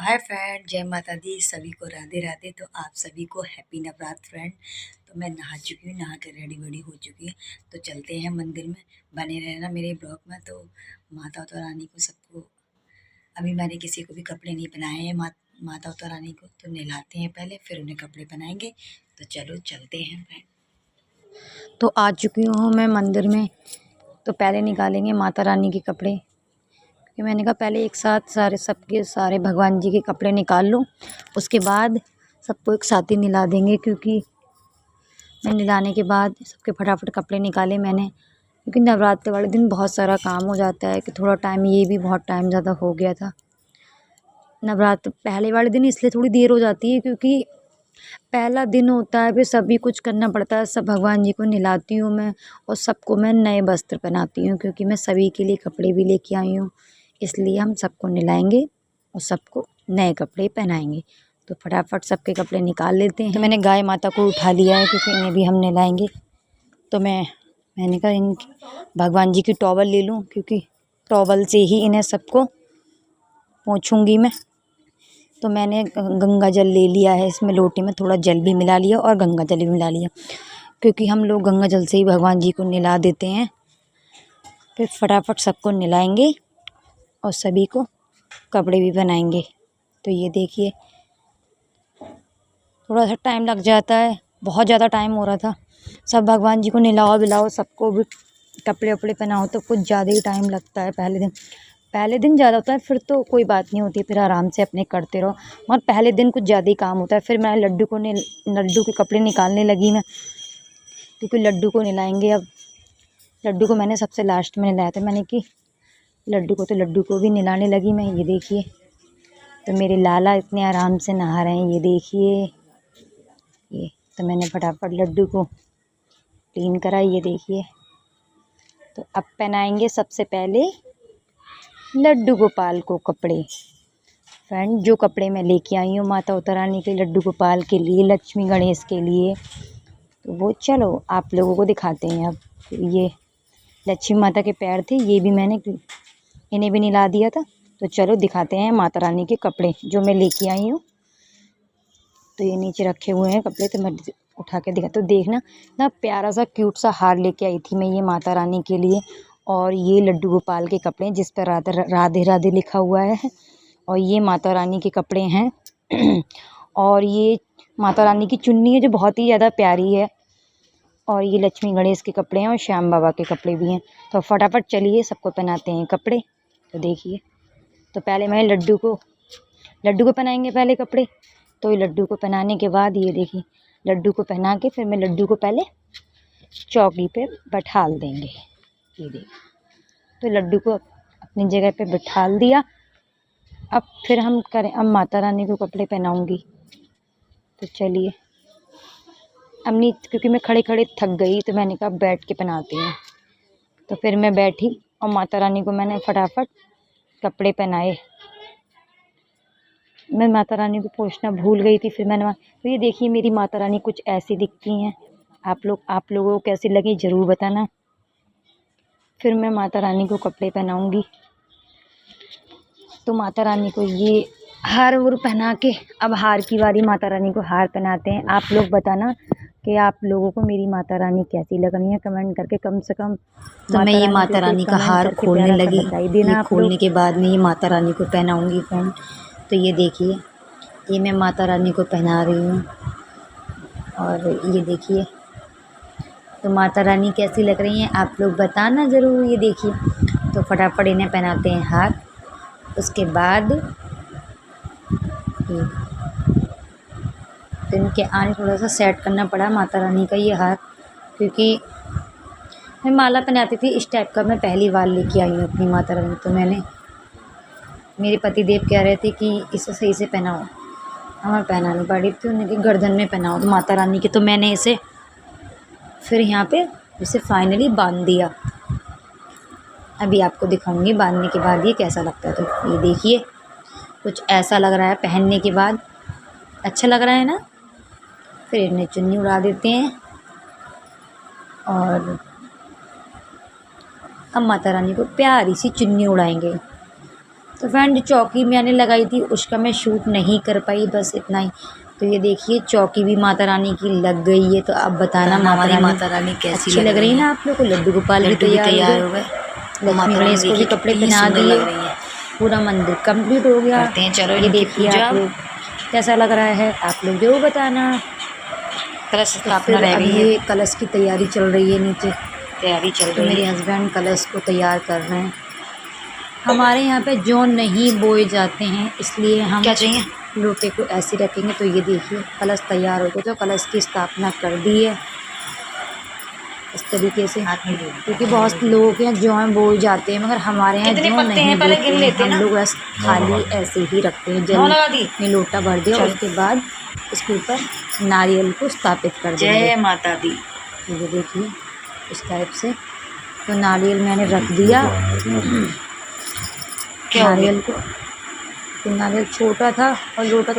Hi friend, जय माता दी। सभी को राधे राधे। तो आप सभी को हैप्पी नवरात्र फ्रेंड। तो मैं नहा चुकी हूँ, नहा कर रेडी वेडी हो चुकी है। तो चलते हैं मंदिर में। बने रहना मेरे ब्लॉग में। तो माता तो रानी को सबको अभी मैंने किसी को भी कपड़े नहीं पहनाए हैं। माता तो रानी को तो नहलाते हैं पहले, फिर उन्हें कपड़े पहनाएंगे। तो चलो चलते हैं फ्रेंड। तो आ चुकी हूँ मैं मंदिर में। तो पहले निकालेंगे माता रानी के कपड़े, कि मैंने कहा पहले एक साथ सारे भगवान जी के कपड़े निकाल लूँ, उसके बाद सबको एक साथ ही निला देंगे। क्योंकि मैं निलाने के बाद सबके फटाफट कपड़े निकाले मैंने, क्योंकि नवरात्र वाले दिन बहुत सारा काम हो जाता है। कि थोड़ा टाइम, ये भी बहुत टाइम ज़्यादा हो गया था। नवरात्र पहले वाले दिन इसलिए थोड़ी देर हो जाती है, क्योंकि पहला दिन होता है, फिर सभी कुछ करना पड़ता है। सब भगवान जी को नहलाती हूँ मैं, और सबको मैं नए वस्त्र पहनाती हूँ, क्योंकि मैं सभी के लिए कपड़े भी लेके आई हूँ। इसलिए हम सबको नहलाएंगे और सबको नए कपड़े पहनाएंगे। तो फटाफट सबके कपड़े निकाल लेते हैं। तो मैंने गाय माता को उठा लिया है, क्योंकि इन्हें भी हम नहलाएंगे। तो मैंने कहा इन भगवान जी की टॉवल ले लूँ, क्योंकि टॉवल से ही इन्हें सबको पोंछूँगी मैं। तो मैंने गंगा जल ले लिया है, इसमें लोटे में थोड़ा जल भी मिला लिया और गंगा जल भी मिला लिया, क्योंकि हम लोग गंगा जल से ही भगवान जी को नहला देते हैं। फिर फटाफट सबको नहलाएंगे और सभी को कपड़े भी पहनाएंगे। तो ये देखिए, थोड़ा सा टाइम लग जाता है, बहुत ज़्यादा टाइम हो रहा था। सब भगवान जी को नहलाओ बिलाओ, सबको भी कपड़े वपड़े पहनाओ, तो कुछ ज़्यादा ही टाइम लगता है। पहले दिन ज़्यादा होता है, फिर तो कोई बात नहीं होती, फिर आराम से अपने करते रहो। मगर पहले दिन कुछ ज़्यादा ही काम होता है। फिर मैं लड्डू के कपड़े निकालने लगी मैं, क्योंकि लड्डू को नहलाएंगे अब। लड्डू को मैंने सबसे लास्ट में नहलाया था। मैंने कि लड्डू को भी नहलाने लगी मैं। ये देखिए, तो मेरे लाला इतने आराम से नहा रहे हैं, ये देखिए। ये तो मैंने फटाफट लड्डू को क्लीन करा, ये देखिए। तो अब पहनाएंगे सबसे पहले लड्डू गोपाल को कपड़े। फ्रेंड, जो कपड़े मैं लेके आई हूँ माता रानी के, लड्डू गोपाल के लिए, लक्ष्मी गणेश के लिए, तो वो चलो आप लोगों को दिखाते हैं। अब ये लक्ष्मी माता के पैर थे, ये भी मैंने इन्हें भी नहला दिया था। तो चलो दिखाते हैं माता रानी के कपड़े जो मैं लेके आई हूँ। तो ये नीचे रखे हुए हैं कपड़े, तो मैं उठा के दिखा। तो देखना ना, प्यारा सा क्यूट सा हार लेके आई थी मैं ये माता रानी के लिए। और ये लड्डू गोपाल के कपड़े जिस पर राधे राधे लिखा हुआ है। और ये माता रानी के कपड़े हैं। और ये माता रानी की चुन्नी है, जो बहुत ही ज़्यादा प्यारी है। और ये लक्ष्मी गणेश के कपड़े हैं, और श्याम बाबा के कपड़े भी हैं। तो फटाफट चलिए सबको पहनाते हैं कपड़े। तो देखिए, तो पहले मैं लड्डू को पहनाएंगे पहले कपड़े। तो ये लड्डू को पहनाने के बाद, ये देखिए, लड्डू को पहना के फिर मैं लड्डू को पहले चौकी पे बैठाल देंगे। ये देखिए, तो लड्डू को अपनी जगह पे बैठाल दिया। अब फिर अब माता रानी को कपड़े पहनाऊंगी। तो चलिए, क्योंकि मैं खड़े खड़े थक गई, तो मैंने कहा बैठ के पहनाती हूँ। तो फिर मैं बैठी और माता रानी को मैंने फटाफट कपड़े पहनाए। मैं माता रानी को पूछना भूल गई थी। फिर तो ये देखिए, मेरी माता रानी कुछ ऐसी दिखती हैं। आप लोगों को कैसी लगी ज़रूर बताना। फिर मैं माता रानी को कपड़े पहनाऊंगी। तो माता रानी को ये हार वुर पहना के, अब हार की बारी, माता रानी को हार पहनाते हैं। आप लोग बताना कि आप लोगों को मेरी माता रानी कैसी लग रही है, कमेंट करके कम से कम। तो मैं ये माता रानी का हार खोलने लगी। ये खोलने के बाद में ये माता रानी को पहनाऊंगी फ्रेंड। तो ये देखिए, ये मैं माता रानी को पहना रही हूँ। और ये देखिए, तो माता रानी कैसी लग रही हैं आप लोग बताना ज़रूर। ये देखिए, तो फटाफट इन्हें पहनाते हैं हार। उसके बाद तो इनके आने थोड़ा सा सेट करना पड़ा माता रानी का ये हार, क्योंकि मैं माला पहनाती थी इस टाइप का। मैं पहली बार लेके आई हूँ अपनी माता रानी। तो मेरे पति देव कह रहे थे कि इसे सही से पहनाओ। हमें पहनानी पड़ी थी, उनके गर्दन में पहनाओ तो माता रानी के। तो मैंने इसे फिर यहाँ पे इसे फाइनली बांध दिया। अभी आपको दिखाऊंगी बांधने के बाद ये कैसा लगता है। तो ये देखिए, कुछ ऐसा लग रहा है पहनने के बाद। अच्छा लग रहा है ना। फिर इन्हें चुन्नी उड़ा देते हैं। और अब माता रानी को प्यारी सी चुन्नी उड़ाएंगे। तो फ्रेंड चौकी मैंने लगाई थी उसका मैं शूट नहीं कर पाई, बस इतना ही। तो ये देखिए चौकी भी माता रानी की लग गई है। तो आप बताना हमारी माता रानी कैसी लग रही है ना आप लोग को। लड्डू गोपाल भी तैयार हो गए, लक्ष्मी गणेश को भी कपड़े पहना दिए, पूरा मंदिर कंप्लीट हो गया। करते हैं, चलो ये देखिए आप लोग कैसा लग रहा है, आप लोग जरूर बताना। कलश स्थापना रह गई है, कलश की तैयारी चल रही है, नीचे तैयारी चल रही है। मेरे हस्बैंड कलश को तैयार कर रहे हैं। हमारे यहाँ पे जौन नहीं बोए जाते हैं, इसलिए हम क्या चाहिए लोटे को ऐसे रखेंगे। तो ये देखिए कलश तैयार हो गया, तो कलश की स्थापना कर दी है इस तरीके से, क्योंकि बहुत लोगों के यहाँ जौन बोए जाते हैं, मगर हमारे यहाँ जौन नहीं बोते हैं। हम लोग बस खाली ऐसे ही रखते हैं, जल में लोटा भर दिया, उसके बाद इसके ऊपर नारियल को स्थापित कर दिया। जय माता दी। ये देखिए इस टाइप से, तो नारियल मैंने रख दिया नारियल को। तो नारियल छोटा था और लोटा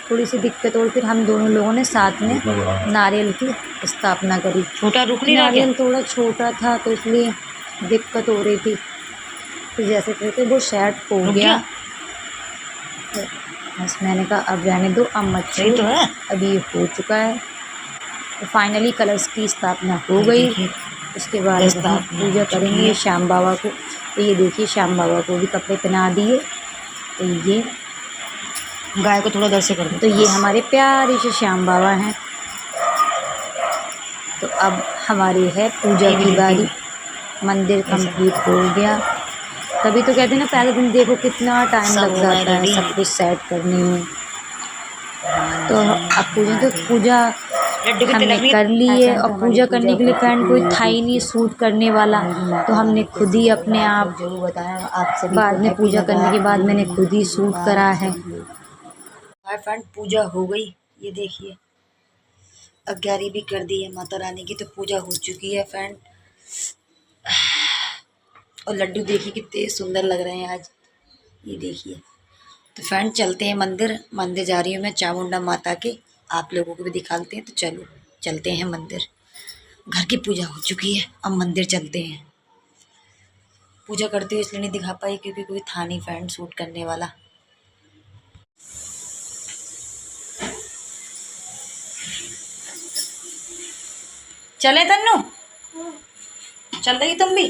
थोड़ी सी दिक्कत, और फिर हम दोनों लोगों ने साथ में नारियल की स्थापना करी। छोटा रुक नहीं रहा, नारियल थोड़ा छोटा था तो इसलिए दिक्कत हो रही थी। तो जैसे कहते वो सेट हो गया, बस मैंने कहा अब रहने दो, अब मत तो है, अभी ये हो चुका है। तो फाइनली कलश की स्थापना हो गई। उसके बाद हम पूजा करेंगे श्याम बाबा को। तो ये देखिए श्याम बाबा को भी कपड़े पहना दिए। तो ये गाय को थोड़ा दर्शन कर दो। तो ये हमारे प्यारे से श्याम बाबा हैं। तो अब हमारी है पूजा की बारी। मंदिर कंप्लीट हो गया। तभी तो कहते हैं ना, पहले दिन देखो कितना टाइम लग जाता है सब कुछ सेट करने में। तो अब पूजा हमने कर ली है, और पूजा करने के लिए फ्रेंड कोई था ही नहीं शूट करने वाला, तो हमने खुद ही अपने आप जो बताया आपसे। बाद में पूजा करने के बाद मैंने खुद ही शूट करा है। हाय फ्रेंड, पूजा हो गई, ये देखिए 11 भी कर दी है माता रानी की। तो पूजा हो चुकी है फ्रेंड। और लड्डू देखिए कितने सुंदर लग रहे हैं आज, ये देखिए। तो फ्रेंड चलते हैं मंदिर जा रही हूँ मैं चामुंडा माता के, आप लोगों को भी दिखाते हैं। तो चलो चलते हैं मंदिर। घर की पूजा हो चुकी है, अब मंदिर चलते हैं। पूजा करते हुए इसलिए नहीं दिखा पाई क्योंकि कोई था नहीं फ्रेंड शूट करने वाला। चले तन्नू, चल रही तुम भी?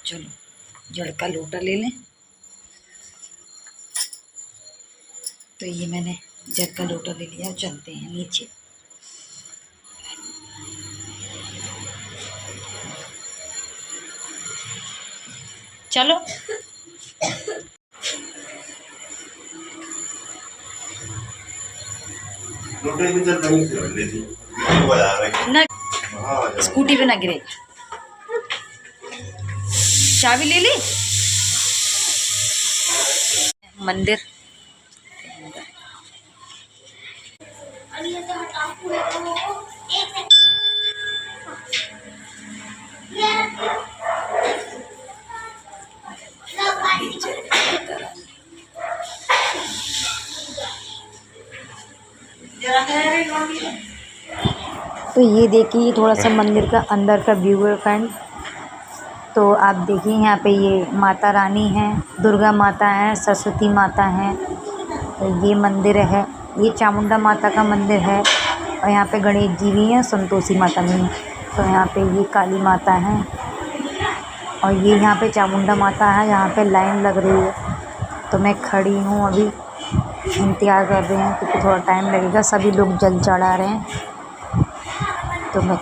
चलो जड़ का लोटा ले लें। तो ये मैंने जड़ का लोटा ले लिया, चलते हैं नीचे। चलो ना, स्कूटी पे ना गिरे। चाबी ले ली मंदिर। तो ये देखिए थोड़ा सा मंदिर का अंदर का व्यू है फ्रेंड। तो आप देखिए यहाँ पे ये माता रानी है, दुर्गा माता है, सरस्वती माता है। तो ये मंदिर है, ये चामुंडा माता का मंदिर है। और यहाँ पे गणेश जी भी हैं, संतोषी माता भी हैं। तो यहाँ पे ये काली माता है, और ये यहाँ पे चामुंडा माता है। यहाँ पे लाइन लग रही है, तो मैं खड़ी हूँ अभी, इंतज़ार कर रहे हैं क्योंकि थोड़ा टाइम लगेगा। सभी लोग जल चढ़ा रहे हैं। तो मैं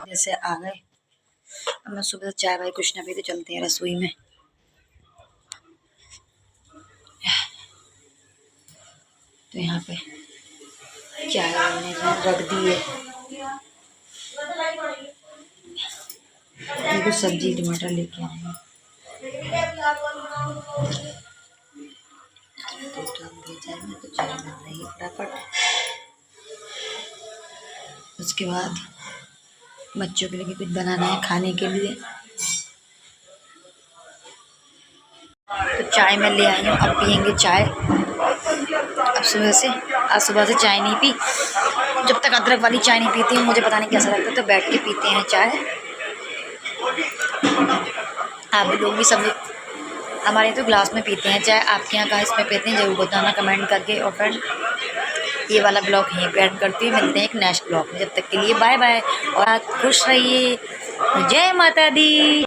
जैसे आ गए, अब मैं सुबह से चाय भाई कुछ ना पी, तो चलते हैं रसोई में। तो यहाँ पे चाय मैंने रख दी है, कुछ सब्जी टमाटर लेके आए हैं। तो चाय बन रही है फटाफट। उसके बाद बच्चों के लिए कुछ बनाना है खाने के लिए। तो चाय मैं ले आई हूँ, अब पियेंगे चाय। अब आज सुबह से चाय नहीं पी, जब तक अदरक वाली चाय नहीं पीती हूँ मुझे पता नहीं कैसा लगता, तो बैठ के पीते हैं चाय। आप लोग भी सब हमारे तो ग्लास में पीते हैं चाय, आपके यहाँ कहाँ इसमें पीते हैं ज़रूर बताना कमेंट करके। और फ्रेंड ये वाला ब्लॉग यहीं पे एंड करती हूँ, मिलते हैं एक नेक्स्ट ब्लॉग में, जब तक के लिए बाय बाय और आप खुश रहिए। जय माता दी।